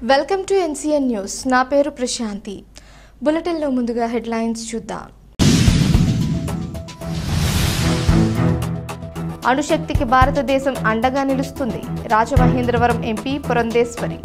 Welcome to NCN news. నా పేరు ప్రశాంతి. బులెటిన్లో ముందుగా హెడ్లైన్స్ చూద్దాం. అణుశక్తికి భారతదేశం అండగా నిలుస్తుంది. రాజమహేంద్రవరం ఎంపీ పురంధేశ్వరి.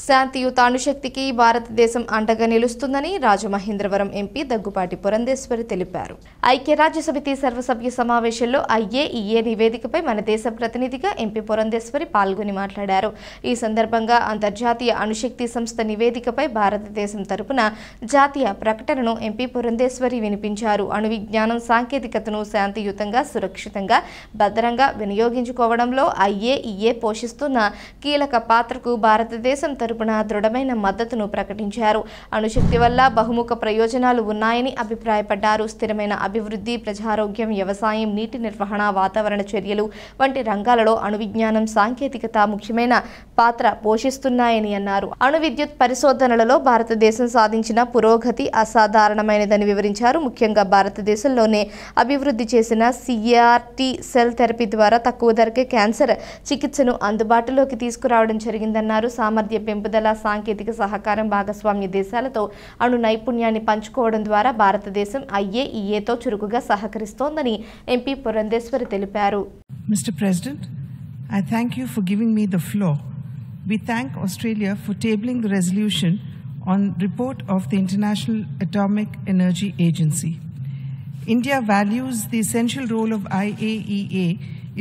శాంతియుత అణుశక్తికి భారతదేశం అండగా నిలుస్తుందని రాజమహేంద్రవరం ఎంపీ దగ్గుపాటి పురంధేశ్వరి తెలిపారు. ఐక్యరాజ్యసమితి సర్వసభ్య సమావేశంలో IAEA నివేదికపై మన దేశ ప్రతినిధిగా ఎంపీ పురంధేశ్వరి పాల్గొని మాట్లాడారు. ఈ సందర్భంగా అంతర్జాతీయ అణుశక్తి సంస్థ నివేదికపై భారతదేశం తరపున జాతీయ ప్రకటనను ఎంపీ పురంధేశ్వరి వినిపించారు. అణు విజ్ఞానం సాంకేతికతను శాంతియుతంగా, సురక్షితంగా, భద్రంగా వినియోగించుకోవడంలో IAEA పోషిస్తున్న కీలక పాత్రకు భారతదేశం తరపున దృఢమైన మద్దతును ప్రకటించారు. అణుశక్తి వల్ల బహుముఖ ప్రయోజనాలు ఉన్నాయని అభిప్రాయపడ్డారు. స్థిరమైన అభివృద్ధి, ప్రజారోగ్యం, వ్యవసాయం, నీటి నిర్వహణ, వాతావరణ చర్యలు వంటి రంగాలలో అణు విజ్ఞానం సాంకేతికత ముఖ్యమైన పాత్ర పోషిస్తున్నాయని అన్నారు. అణు విద్యుత్ పరిశోధనలలో భారతదేశం సాధించిన పురోగతి అసాధారణమైనదని వివరించారు. ముఖ్యంగా భారతదేశంలోనే అభివృద్ధి చేసిన CRT సెల్ థెరపీ ద్వారా తక్కువ ధరకే క్యాన్సర్ చికిత్సను అందుబాటులోకి తీసుకురావడం జరిగిందన్నారు. సామర్థ్య పెంపుదల, సాంకేతిక సహకారం, భాగస్వామ్య దేశాలతో అణు నైపుణ్యాన్ని పంచుకోవడం ద్వారా భారతదేశం IAEAతో చురుకుగా సహకరిస్తోందని ఎంపీ పురంధేశ్వరి తెలిపారు. Mr. President, I thank you for giving me the floor. We thank Australia for tabling the resolution on report of the International Atomic Energy Agency. India values the essential role of IAEA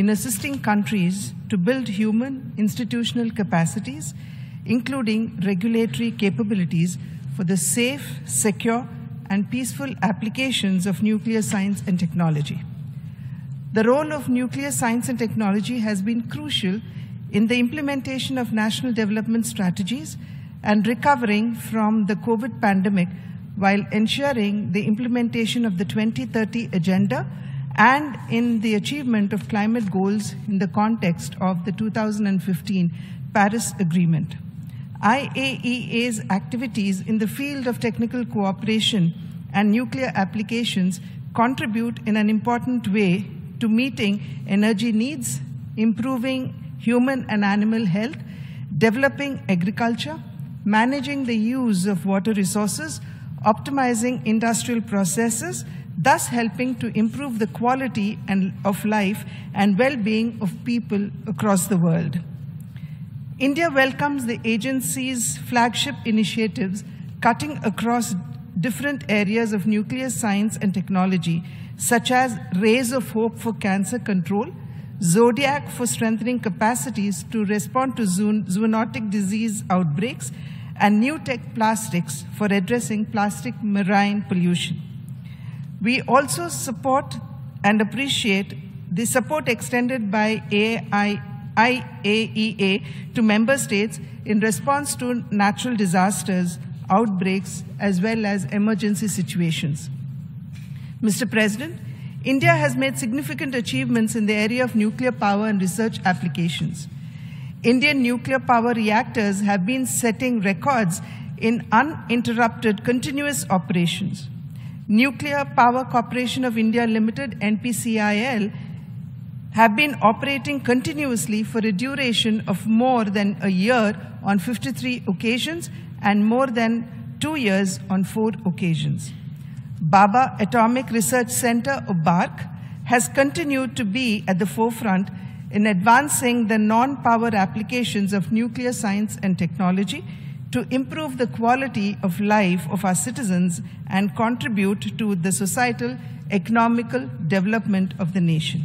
in assisting countries to build human institutional capacities, including regulatory capabilities for the safe, secure, and peaceful applications of nuclear science and technology. The role of nuclear science and technology has been crucial in the implementation of national development strategies and recovering from the COVID pandemic, while ensuring the implementation of the 2030 Agenda and in the achievement of climate goals in the context of the 2015 Paris Agreement. IAEA's activities in the field of technical cooperation and nuclear applications contribute in an important way to meeting energy needs, improving human and animal health, developing agriculture, managing the use of water resources, optimizing industrial processes, thus helping to improve the quality of life and well-being of people across the world. India welcomes the agency's flagship initiatives cutting across different areas of nuclear science and technology, such as Rays of Hope for cancer control, Zodiac for strengthening capacities to respond to zoonotic disease outbreaks, and New Tech Plastics for addressing plastic marine pollution. We also support and appreciate the support extended by IAEA to member states in response to natural disasters, outbreaks, as well as emergency situations. Mr. President, India has made significant achievements in the area of nuclear power and research applications. Indian nuclear power reactors have been setting records in uninterrupted continuous operations. Nuclear Power Corporation of India Limited, NPCIL, have been operating continuously for a duration of more than a year on 53 occasions and more than 2 years on 4 occasions. Baba Atomic Research Center, or BARC, has continued to be at the forefront in advancing the non-power applications of nuclear science and technology to improve the quality of life of our citizens and contribute to the societal, economical development of the nation.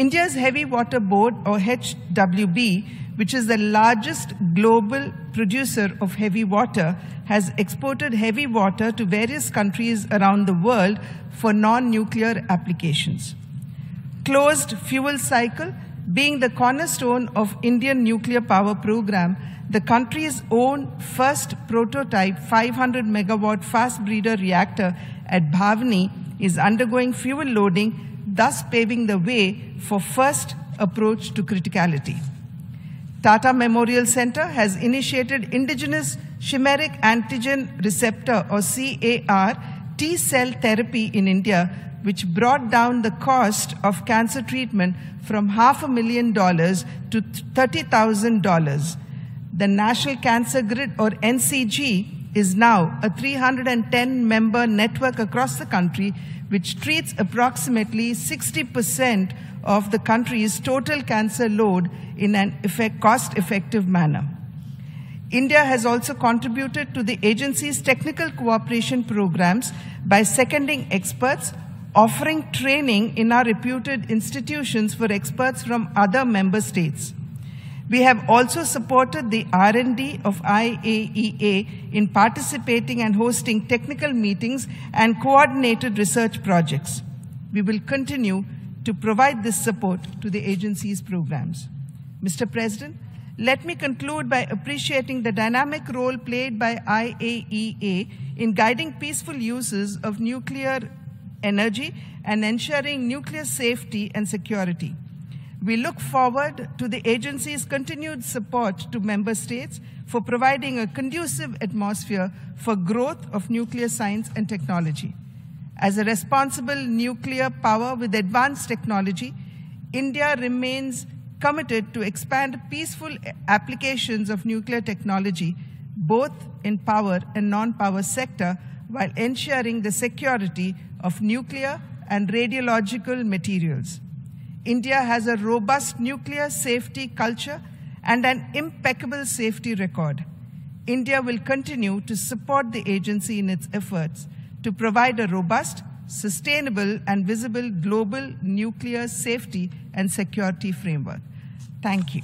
India's Heavy Water Board, or HWB, which is the largest global producer of heavy water, has exported heavy water to various countries around the world for non-nuclear applications. Closed fuel cycle being the cornerstone of Indian nuclear power program, the country's own first prototype 500 megawatt fast breeder reactor at Bhavani is undergoing fuel loading, thus paving the way for first approach to criticality. Tata Memorial Center has initiated indigenous chimeric antigen receptor, or CAR, T-cell therapy in India, which brought down the cost of cancer treatment from $500,000 to $30,000. The National Cancer Grid, or NCG, is now a 310-member network across the country, which treats approximately 60% of the country's total cancer load in an cost-effective manner. India has also contributed to the agency's technical cooperation programs by seconding experts, offering training in our reputed institutions for experts from other member states. We have also supported the R&D of IAEA in participating and hosting technical meetings and coordinated research projects. We will continue to provide this support to the agency's programs. Mr. President, let me conclude by appreciating the dynamic role played by IAEA in guiding peaceful uses of nuclear energy and ensuring nuclear safety and security. We look forward to the agency's continued support to member states for providing a conducive atmosphere for growth of nuclear science and technology. As a responsible nuclear power with advanced technology, India remains committed to expand peaceful applications of nuclear technology, both in power and non-power sector, while ensuring the security of nuclear and radiological materials. India has a robust nuclear safety culture and an impeccable safety record. India will continue to support the agency in its efforts to provide a robust, sustainable, and visible global nuclear safety and security framework. Thank you.